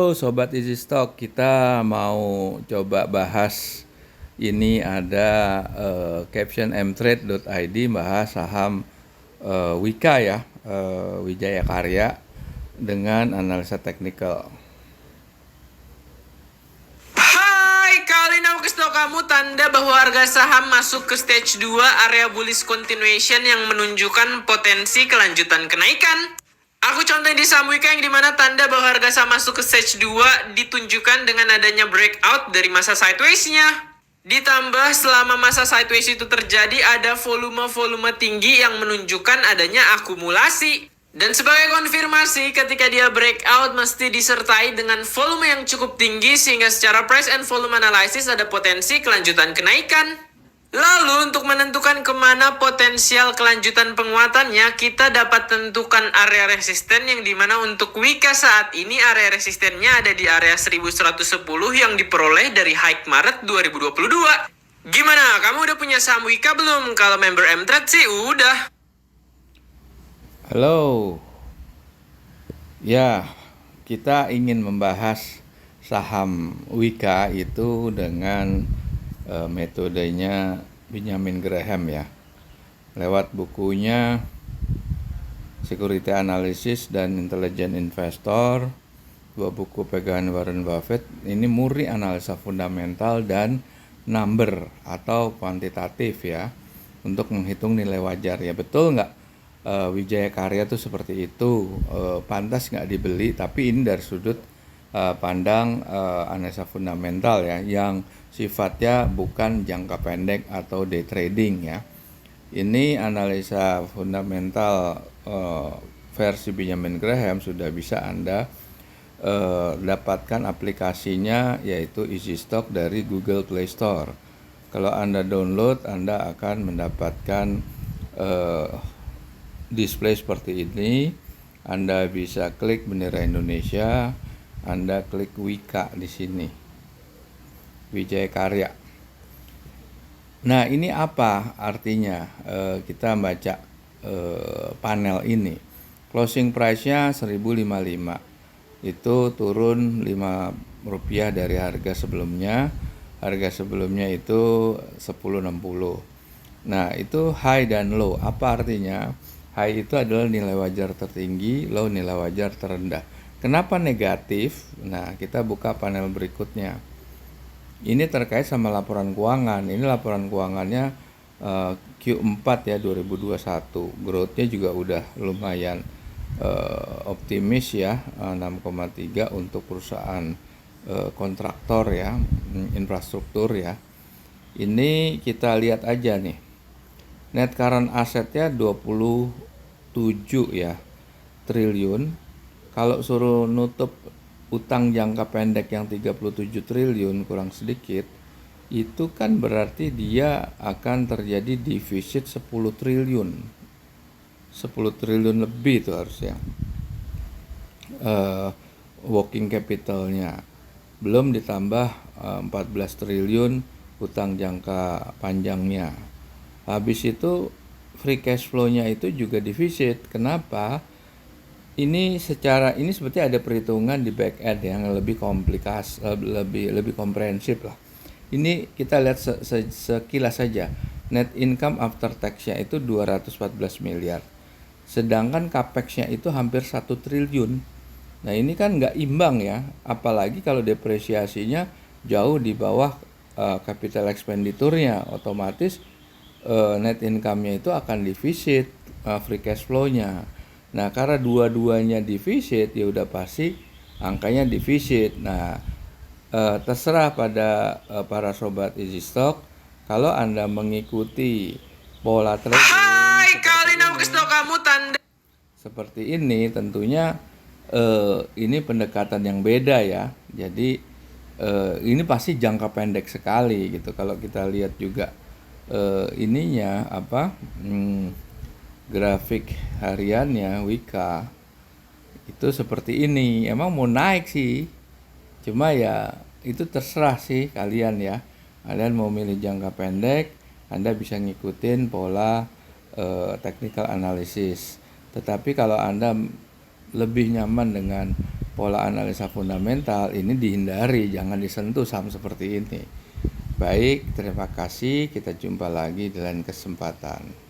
Halo Sobat Easy Stock, kita mau coba bahas ini ada caption mtrade.id bahas saham Wika ya, Wijaya Karya dengan analisa teknikal. Hai, kali ini aku kasih tau kamu tanda bahwa harga saham masuk ke stage 2 area bullish continuation yang menunjukkan potensi kelanjutan kenaikan. Aku contohin di saham Wika yang dimana tanda bahwa harga saham masuk ke stage 2 ditunjukkan dengan adanya breakout dari masa sideways-nya. Ditambah selama masa sideways itu terjadi ada volume-volume tinggi yang menunjukkan adanya akumulasi. Dan sebagai konfirmasi ketika dia breakout mesti disertai dengan volume yang cukup tinggi sehingga secara price and volume analysis ada potensi kelanjutan kenaikan. Lalu untuk menentukan kemana potensial kelanjutan penguatannya, kita dapat tentukan area resisten yang dimana untuk Wika saat ini area resistennya ada di area 1110 yang diperoleh dari high Maret 2022. Gimana? Kamu udah punya saham Wika belum? Kalau member mtrade sih udah. Halo, ya kita ingin membahas saham Wika itu dengan metodenya Benjamin Graham ya, lewat bukunya Security Analysis dan Intelligent Investor, dua buku pegangan Warren Buffett. Ini murni analisa fundamental dan number atau kuantitatif ya, untuk menghitung nilai wajar ya. Betul nggak Wijaya Karya tuh seperti itu, pantas nggak dibeli? Tapi ini dari sudut pandang analisa fundamental ya, yang sifatnya bukan jangka pendek atau day trading ya. Ini analisa fundamental versi Benjamin Graham sudah bisa Anda dapatkan aplikasinya, yaitu Easy Stock dari Google Play Store. Kalau Anda download, Anda akan mendapatkan display seperti ini. Anda bisa klik bendera Indonesia, Anda klik Wika di sini, Wijaya Karya. Nah, ini apa artinya? Kita baca panel ini. Closing price-nya 1055. Itu turun Rp5 dari harga sebelumnya. Harga sebelumnya itu 1060. Nah, itu high dan low. Apa artinya? High itu adalah nilai wajar tertinggi, low nilai wajar terendah. Kenapa negatif? Nah, kita buka panel berikutnya. Ini terkait sama laporan keuangan. Ini laporan keuangannya Q4 ya 2021. Growth-nya juga udah lumayan optimis ya, 6,3 untuk perusahaan kontraktor ya, infrastruktur ya. Ini kita lihat aja nih. Net current assetnya 27 ya triliun. Kalau suruh nutup utang jangka pendek yang 37 triliun kurang sedikit, itu kan berarti dia akan terjadi defisit 10 triliun. 10 triliun lebih itu harusnya. Working capitalnya. Belum ditambah 14 triliun utang jangka panjangnya. Habis itu free cash flow-nya itu juga defisit. Kenapa? Ini seperti ada perhitungan di back end yang lebih komplikas, lebih komprehensif lah. Ini kita lihat sekilas saja. Net income after tax-nya itu 214 miliar. Sedangkan capex-nya itu hampir 1 triliun. Nah, ini kan nggak imbang ya, apalagi kalau depresiasinya jauh di bawah capital expenditure-nya, otomatis net income-nya itu akan defisit free cash flow-nya. Nah, karena dua-duanya defisit, ya udah pasti angkanya defisit. Nah, terserah pada para sobat Easy Stock. Kalau Anda mengikuti pola trading seperti ini, tentunya ini pendekatan yang beda ya. Jadi ini pasti jangka pendek sekali gitu. Kalau kita lihat juga ininya apa? Grafik hariannya Wika itu seperti ini. Emang mau naik sih, cuma ya itu terserah sih kalian ya. Kalian mau milih jangka pendek, Anda bisa ngikutin pola technical analysis. Tetapi kalau Anda lebih nyaman dengan pola analisa fundamental ini dihindari, jangan disentuh saham seperti ini. Baik, terima kasih. Kita jumpa lagi di lain kesempatan.